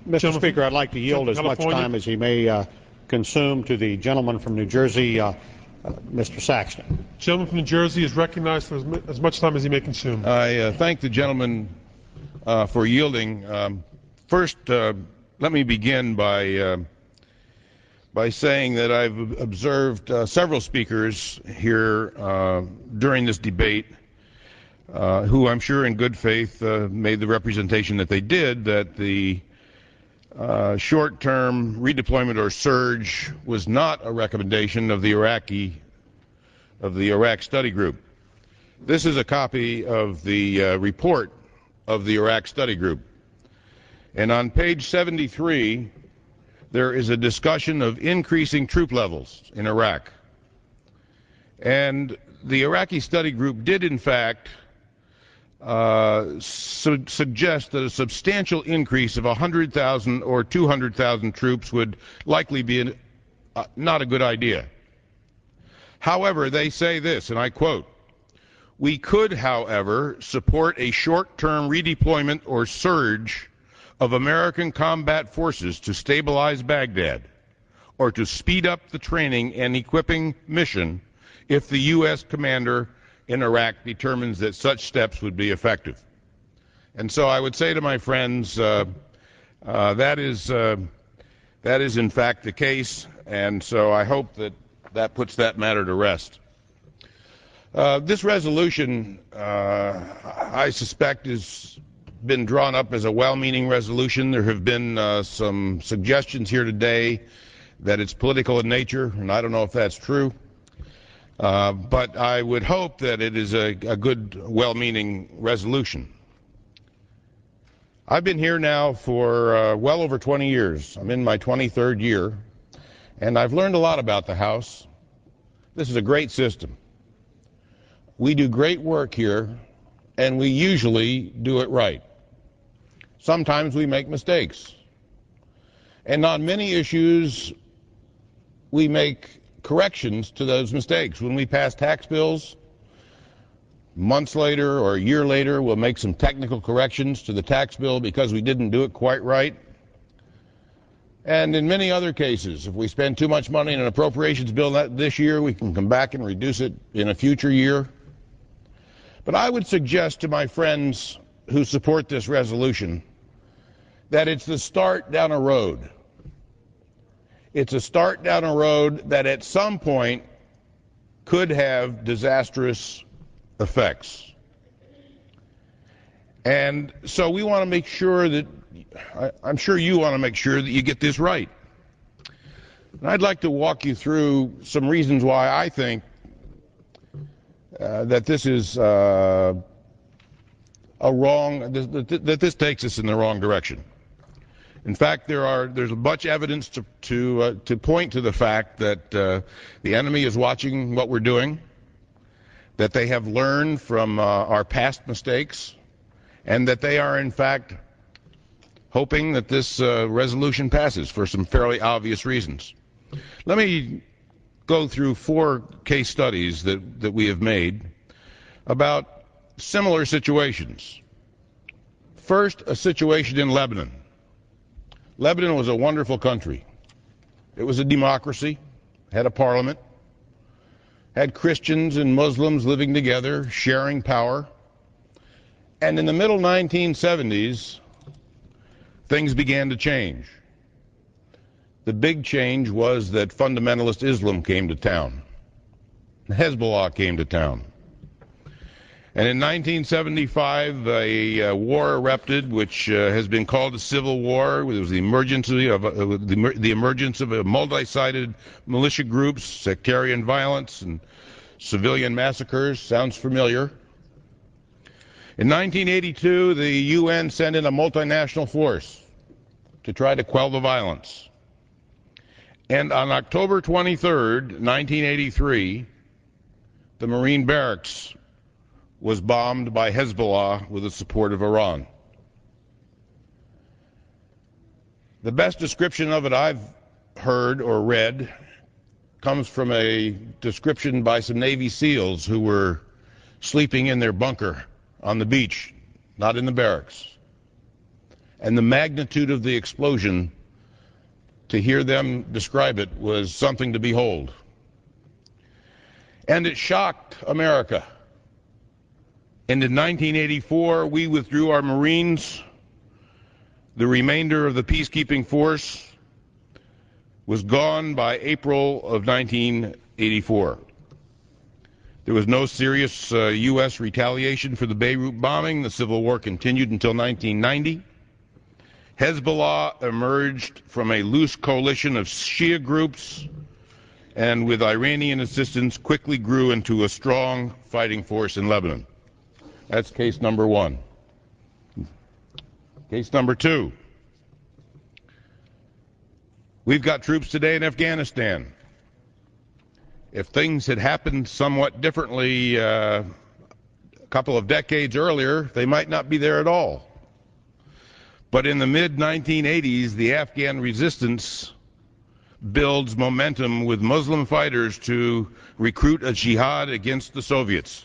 Mr. Speaker, I'd like to yield as much time as he may consume to the gentleman from New Jersey, Mr. Saxton. The gentleman from New Jersey is recognized for as much time as he may consume. I thank the gentleman for yielding. First, let me begin by saying that I've observed several speakers here during this debate who I'm sure in good faith made the representation that they did, that the short-term redeployment or surge was not a recommendation of the Iraq Study Group. This is a copy of the report of the Iraq Study Group. And on page 73, there is a discussion of increasing troop levels in Iraq. And the Iraqi Study Group did, in fact, suggest that a substantial increase of 100,000 or 200,000 troops would likely be not a good idea. However, they say this, and I quote, "We could, however, support a short-term redeployment or surge of American combat forces to stabilize Baghdad or to speed up the training and equipping mission if the U.S. commander in Iraq determines that such steps would be effective." And so I would say to my friends, that is in fact the case, and so I hope that that puts that matter to rest. This resolution, I suspect, has been drawn up as a well-meaning resolution. There have been some suggestions here today that it's political in nature, and I don't know if that's true. But I would hope that it is a good, well-meaning resolution. I've been here now for well over 20 years. I'm in my 23rd year, and I've learned a lot about the House. This is a great system. We do great work here, and we usually do it right. Sometimes we make mistakes. And on many issues, we make corrections to those mistakes. When we pass tax bills, months later or a year later, we'll make some technical corrections to the tax bill because we didn't do it quite right. And in many other cases, if we spend too much money in an appropriations bill this year, we can come back and reduce it in a future year. But I would suggest to my friends who support this resolution that it's the start down a road. It's a start down a road that at some point could have disastrous effects. And so we want to make sure that, I'm sure you want to make sure that you get this right. And I'd like to walk you through some reasons why I think that this is that this takes us in the wrong direction. In fact, there's much evidence to point to the fact that the enemy is watching what we're doing, that they have learned from our past mistakes, and that they are in fact hoping that this resolution passes for some fairly obvious reasons. Let me go through 4 case studies that we have made about similar situations. First, a situation in Lebanon. Lebanon was a wonderful country. It was a democracy, had a parliament, had Christians and Muslims living together, sharing power. And in the middle 1970s, things began to change. The big change was that fundamentalist Islam came to town. Hezbollah came to town. And in 1975, a war erupted, which has been called a civil war. It was the emergence of a multi-sided militia groups, sectarian violence, and civilian massacres. Sounds familiar. In 1982, the UN sent in a multinational force to try to quell the violence. And on October 23rd, 1983, the Marine barracks was bombed by Hezbollah with the support of Iran. The best description of it I've heard or read comes from a description by some Navy SEALs who were sleeping in their bunker on the beach, not in the barracks. and the magnitude of the explosion, to hear them describe it, was something to behold. And it shocked America. And in 1984, we withdrew our Marines. The remainder of the peacekeeping force was gone by April of 1984. There was no serious U.S. retaliation for the Beirut bombing. The civil war continued until 1990. Hezbollah emerged from a loose coalition of Shia groups and, with Iranian assistance, quickly grew into a strong fighting force in Lebanon. That's case number one. Case number two. We've got troops today in Afghanistan. If things had happened somewhat differently a couple of decades earlier, they might not be there at all. But in the mid-1980s, the Afghan resistance builds momentum with Muslim fighters to recruit a jihad against the Soviets.